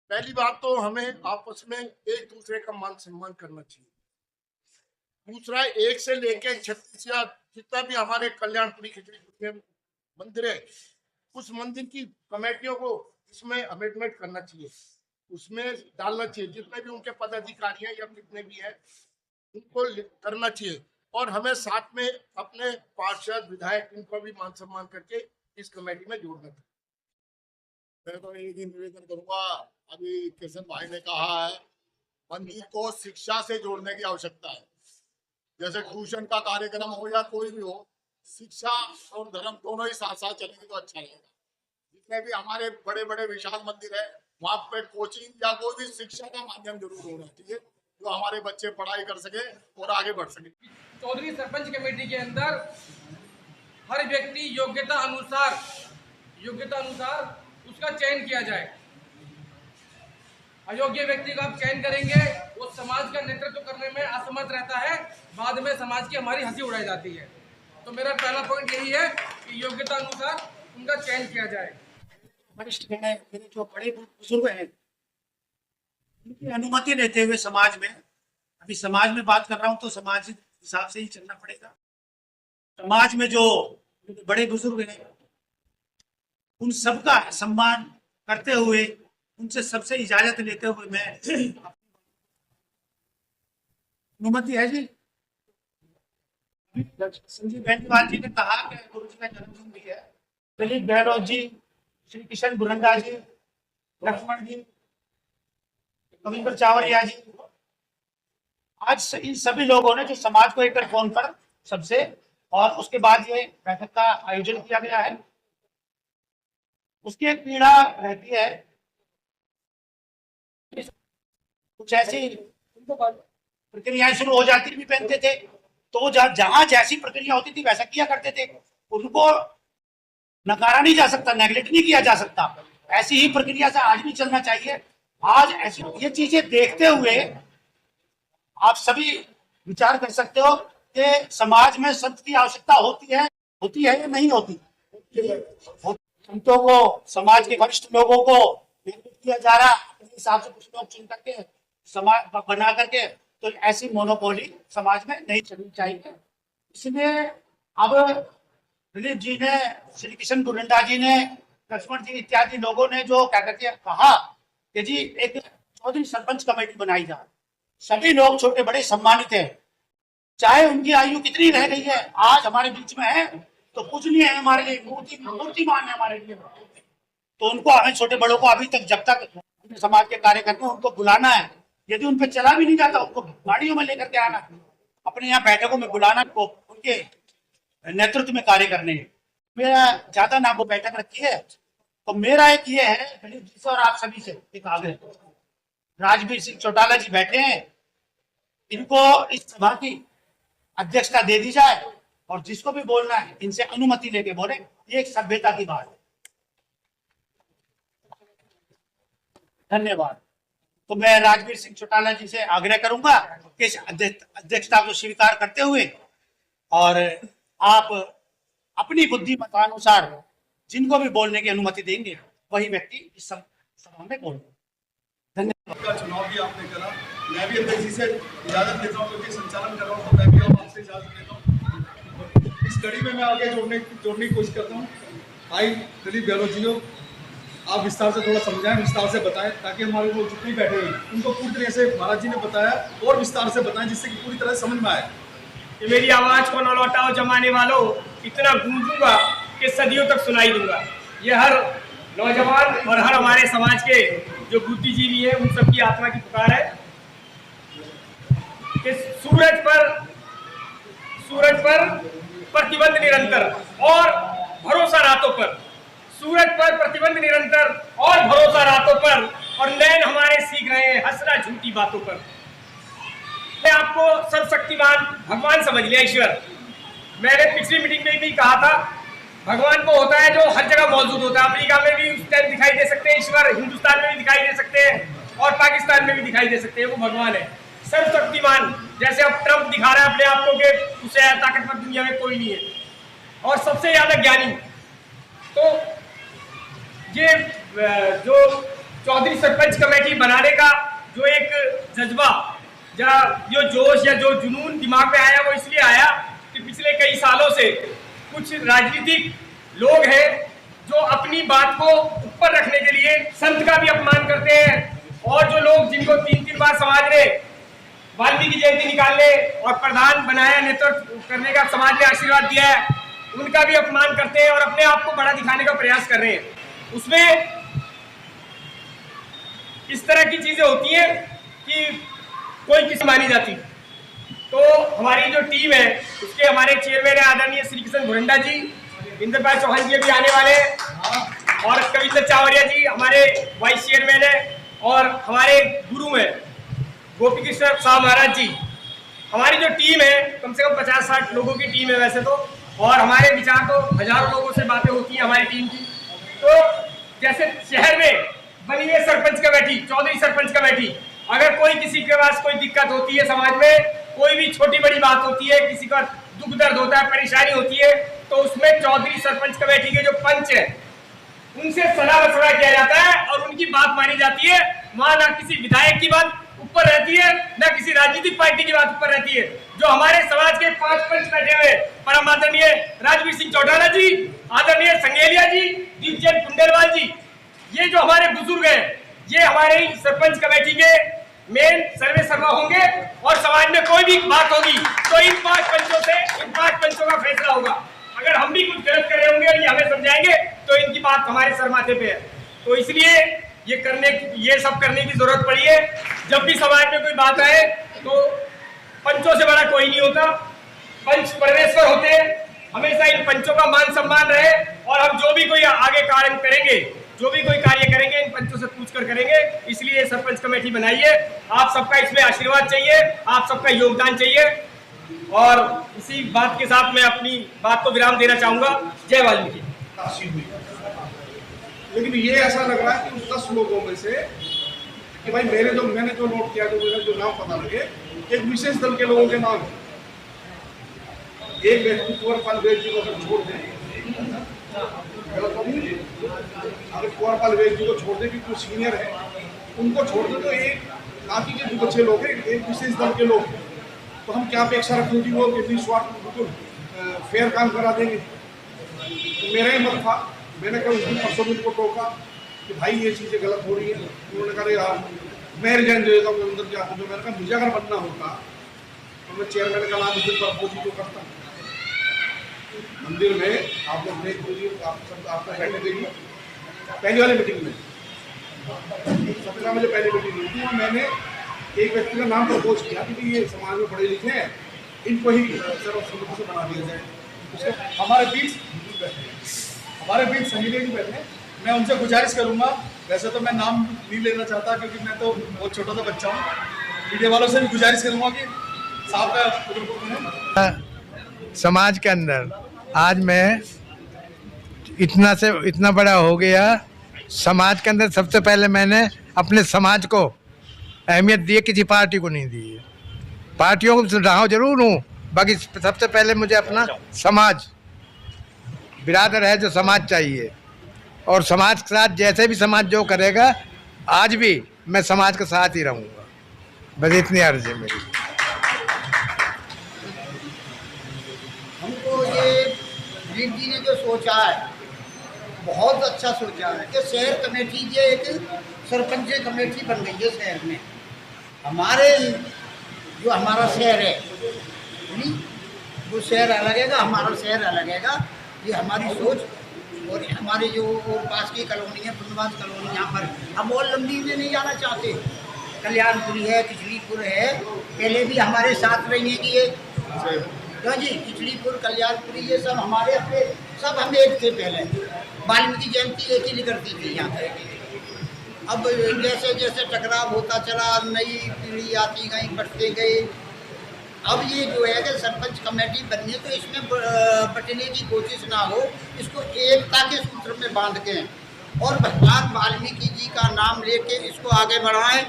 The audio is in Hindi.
पहली बात तो हमें आपस में एक दूसरे का मान सम्मान करना चाहिए। दूसरा, एक से लेके 36 या जितना भी हमारे कल्याणपुरी खिचड़ी में मंदिर है, उस मंदिर की कमेटियों को इसमें अमेंडमेंट करना चाहिए, उसमें डालना चाहिए। जितने भी उनके पदाधिकारी हैं या कितने भी हैं, उनको करना चाहिए। और हमें साथ में अपने पार्षद विधायक इनको भी मान सम्मान करके इस कमेटी में जोड़ना चाहिए। मैं तो एक ही निवेदन करूंगा, अभी किशन भाई ने कहा है मंदिर को शिक्षा से जोड़ने की आवश्यकता है। जैसे ट्यूशन का कार्यक्रम हो या कोई भी हो, शिक्षा और धर्म दोनों ही साथ साथ चलेंगे तो अच्छा रहेगा। जितने भी हमारे बड़े बड़े विशाल मंदिर है, वहां पे कोचिंग या कोई भी शिक्षा का माध्यम जरूर होना चाहिए, जो हमारे बच्चे पढ़ाई कर सके और आगे बढ़ सके। चौधरी सरपंच कमेटी के अंदर हर व्यक्ति योग्यता अनुसार उसका चयन किया जाए। अयोग्य व्यक्ति का आप चयन करेंगे, वो समाज का नेतृत्व करने में असमर्थ रहता है, बाद में समाज की हमारी हंसी उड़ाई जाती है। तो मेरा पहला पॉइंट यही है कि योग्यता अनुसार उनका चयन किया जाए। वरिष्ठ है, मेरे जो बड़े बुजुर्ग हैं, उनकी अनुमति लेते हुए समाज में, अभी समाज में बात कर रहा हूं तो समाज हिसाब से ही चलना पड़ेगा। समाज में जो बड़े बुजुर्ग हैं, उन सबका सम्मान करते हुए, उनसे सबसे इजाजत लेते हुए मैं अनुमति है जी। संजीव बेनीवाल जी ने कहा कि गुरु जी का जन्मदिन भी है। दिलीप गहलोत जी, श्री किशन गुरंडा जी, लक्ष्मण जी, कविंद्र चावरिया जी, आज इन सभी लोगों ने जो समाज को एक फोन पर सबसे, और उसके बाद ये बैठक का आयोजन किया गया है। उसकी एक पीड़ा रहती है, कुछ ऐसी प्रक्रियाएं शुरू हो जाती भी पहनते थे, तो जहां जैसी प्रक्रिया होती थी वैसा किया करते थे। उनको नकारा नहीं जा सकता, नेगलेक्ट नहीं किया जा सकता। ऐसी ही प्रक्रिया से आज भी चलना चाहिए। आज ऐसी ये चीजें देखते हुए आप सभी विचार कर सकते हो कि समाज में संत की आवश्यकता होती है या नहीं होती। संतों को, समाज के वरिष्ठ लोगों को नेतृत्व किया जा रहा, अपने हिसाब से कुछ लोग चुन करके समाज बना करके, तो ऐसी मोनोपोली समाज में नहीं चलनी चाहिए। इसलिए अब दिलीप जी ने, श्री किशन गुरंडा जी ने, लक्ष्मण जी इत्यादि लोगों ने जो क्या करके कहा कि जी एक चौधरी सरपंच कमेटी बनाई जाए। सभी लोग छोटे बड़े सम्मानित हैं, चाहे उनकी आयु कितनी रह गई है, आज हमारे बीच में है तो पूजनीय है हमारे लिए, मूर्तिमान है हमारे लिए। तो उनको, हमें छोटे बड़ों को अभी तक, जब तक समाज के कार्यकर्ता उनको बुलाना है, यदि उन पर चला भी नहीं जाता, उनको गाड़ियों में लेकर के आना, अपने यहाँ बैठकों में बुलाना, को उनके नेतृत्व में कार्य करने। मेरा ज्यादा ना वो बैठक रखी है, तो मेरा एक ये है दिलीप जी से और आप सभी से एक आग्रह, राजवीर सिंह चौटाला जी बैठे हैं, इनको इस सभा की अध्यक्षता दे दी जाए, और जिसको भी बोलना है इनसे अनुमति लेके बोले। ये एक सभ्यता की बात है। धन्यवाद। तो मैं राजवीर सिंह चौटाला जी से आग्रह करूंगा कि इस अध्यक्षता को स्वीकार करते हुए, और आप अपनी बुद्धिमत्तानुसार जिनको भी बोलने की अनुमति देंगे, वही व्यक्ति इस सभा में बोले। धन्यवाद। का चुनाव भी आपने करा, मैं भी अध्यक्ष जी से इजाजत लेता हूँ, क्योंकि संचालन कर रहा हूँ, तो मैं भी आपसे इजाजत लेता हूँ। इस कड़ी में मैं आगे जोड़ने की कोशिश करता हूँ। भाई दिलीप गहलोत जी, आप विस्तार से थोड़ा समझाएं, विस्तार से बताएं, ताकि हमारे लोग जितने बैठे हुए उनको पूरी तरह से महाराज जी ने बताया और विस्तार से बताएं, जिससे कि पूरी तरह से समझ में आए। कि मेरी आवाज को न लौटाओ जमाने वालों, इतना गूंजूंगा कि सदियों तक सुनाई दूंगा। ये हर नौजवान और हर हमारे समाज के जो बुद्धिजीवी है, उन सबकी आत्मा की पुकार है कि सूरज पर प्रतिबंध निरंतर और भरोसा रातों पर, सूरज पर प्रतिबंध निरंतर और भरोसा रातों पर, और नैन हमारे सीख रहे हैं हंसना झूठी बातों पर। मैं आपको सर्वशक्तिमान भगवान समझ लिया, ईश्वर। मैंने पिछली मीटिंग में भी कहा था, भगवान को होता है जो हर जगह मौजूद होता है। अमेरिका में भी उस टाइम दिखाई दे सकते हैं ईश्वर, हिंदुस्तान में भी दिखाई दे सकते हैं, और पाकिस्तान में भी दिखाई दे सकते हैं। वो भगवान है सर्वशक्तिमान। जैसे अब ट्रंप दिखा रहा है अपने आप को कि उससे ताकतवर दुनिया में कोई नहीं है, और सबसे ज्यादा ज्ञानी। तो ये जो चौधरी सरपंच कमेटी बनाने का जो एक जज्बा या जो जोश या जो जुनून दिमाग में आया, वो इसलिए आया कि पिछले कई सालों से कुछ राजनीतिक लोग हैं जो अपनी बात को ऊपर रखने के लिए संत का भी अपमान करते हैं, और जो लोग जिनको 3-3 बार समाज ने वाल्मीकि जयंती निकालने और प्रधान बनाया, नेतृत्व करने का समाज ने आशीर्वाद दिया है, उनका भी अपमान करते हैं और अपने आप को बड़ा दिखाने का प्रयास कर रहे हैं। उसमें इस तरह की चीजें होती हैं कि कोई किसी मानी जाती। तो हमारी जो टीम है उसके हमारे चेयरमैन है आदरणीय श्री कृष्ण भुरंडा जी, इंद्रपाल चौहान जी भी आने वाले हैं, और कविता चावरिया जी हमारे वाइस चेयरमैन है, और हमारे गुरु हैं गोपी कृष्ण शाह महाराज जी। हमारी जो टीम है कम से कम 50-60 लोगों की टीम है वैसे तो, और हमारे विचार तो हजारों लोगों से बातें होती हैं हमारी टीम की। तो जैसे शहर में बनी है सरपंच कमेटी, चौधरी सरपंच कमेटी, अगर कोई किसी के पास कोई दिक्कत होती है समाज में, कोई भी छोटी बड़ी बात होती है, किसी का दुख दर्द होता है, परेशानी होती है, तो उसमें चौधरी सरपंच कमेटी के जो पंच है उनसे सलाह मशवरा किया जाता है और उनकी बात मानी जाती है। वहां ना किसी विधायक की बात ऊपर रहती है, ना किसी राजनीतिक पार्टी की बात ऊपर रहती है। जो हमारे समाज के 5 पंच बैठे हुए, परम आदरणीय राजवीर सिंह चौटाला जी, आदरणीय संगेलिया जी, दीपचंद कुंडेलवाल जी, ये जो हमारे बुजुर्ग हैं, ये हमारे ही सरपंच कमेटी के मेन सर्वे सर्वा होंगे, और समाज में कोई भी बात होगी तो इन 5 पंचों का फैसला होगा। अगर हम भी कुछ गलत करे होंगे और ये हमें समझाएंगे तो इनकी बात हमारे सर माथे पे है। तो इसलिए ये सब करने की जरूरत पड़ी है। जब भी समाज में कोई बात आए तो पंचों से बड़ा कोई नहीं होता, पंच परमेश्वर होते हैं। हमेशा इन पंचों का मान सम्मान रहे, और हम जो भी कोई आगे कार्य करेंगे, जो भी कोई कार्य करेंगे, इन पंचों से पूछकर करेंगे। इसलिए सरपंच कमेटी बनाई है। आप सबका इसमें आशीर्वाद चाहिए, आप सबका योगदान चाहिए, और इसी बात के साथ मैं अपनी बात को विराम देना चाहूंगा। जय वाल्मीकि। लेकिन ये ऐसा लग रहा है कि उस 10 लोगों में से कि भाई मैंने जो नोट किया, जो नाम पता लगे, एक विशेष दल के लोगों के नाम। एक व्यक्ति कुंवरपाल वैद्य जी को अगर छोड़ दें, अगर कुंवरपाल वैद्य जी को छोड़ दें कि कुछ सीनियर है, उनको छोड़ दें, तो एक बाकी के जो बच्चे लोग हैं एक विशेष दल के लोग हैं, तो हम क्या अपेक्षा रखें कि वो निस्वार्थ बिल्कुल फेयर काम करा देंगे। तो मेरा ही मत था, मैंने कल उस दिन परसों को टोका कि भाई ये चीज़ें गलत हो रही है। उन्होंने कहा यार मैं रिजाइन दे देता हूँ अंदर जाकर। जो मैंने कहा मुझे अगर बनना होता तो मैं चेयरमैन का नाम उस दिन पर तो करता। मंदिर में आप लोग देख लीजिए, आप सब आपको बैठे देखिए, पहली वाली मीटिंग में सबसे मुझे पहली मीटिंग हुई थी, मैंने एक व्यक्ति का नाम प्रपोज किया कि ये समाज में पढ़े लिखे हैं, इनको ही सर्वसम्मति से बना दिया जाए। उसके हमारे बीच संगीले जी बैठे, मैं उनसे गुजारिश करूंगा, वैसे तो मैं नाम नहीं लेना चाहता क्योंकि मैं तो बहुत छोटा सा बच्चा हूँ, मीडिया वालों से भी गुजारिश करूंगा कि साहब का समाज के अंदर आज मैं इतना बड़ा हो गया। समाज के अंदर सबसे पहले मैंने अपने समाज को अहमियत दी है, किसी पार्टी को नहीं दी है। पार्टियों को रहा जरूर हूँ, बाकी सबसे पहले मुझे अपना समाज बिरादर है, जो समाज चाहिए, और समाज के साथ जैसे भी समाज जो करेगा, आज भी मैं समाज के साथ ही रहूँगा। बस इतनी अर्ज है मेरी। हमको ये वीर जी ने जो सोचा है बहुत अच्छा सोचा है कि शहर कमेटी ये एक सरपंच कमेटी बन गई है शहर में। हमारे जो हमारा शहर है नहीं, वो शहर अलग है, हमारा शहर अलग है। ये हमारी सोच, और हमारे जो और पास की कॉलोनी है, पुनवास कॉलोनी, यहाँ पर हम और लंबी में नहीं जाना चाहते। कल्याणपुरी है, किचलीपुर है, पहले भी हमारे साथ रही है कि ये जी किचलीपुर, कल्याणपुरी, ये सब हमारे अपने सब हम एक थे। पहले वाल्मीकि जयंती एक ही करती थी यहाँ पे। अब जैसे जैसे टकराव होता चला, नई पीढ़ी आती गई, बढ़ते गए। अब ये जो है कि सरपंच कमेटी बननी है तो इसमें बटने की कोशिश ना हो, इसको एकता के सूत्र में बांध के और भगवान वाल्मीकि जी का नाम लेके इसको आगे बढ़ाएं।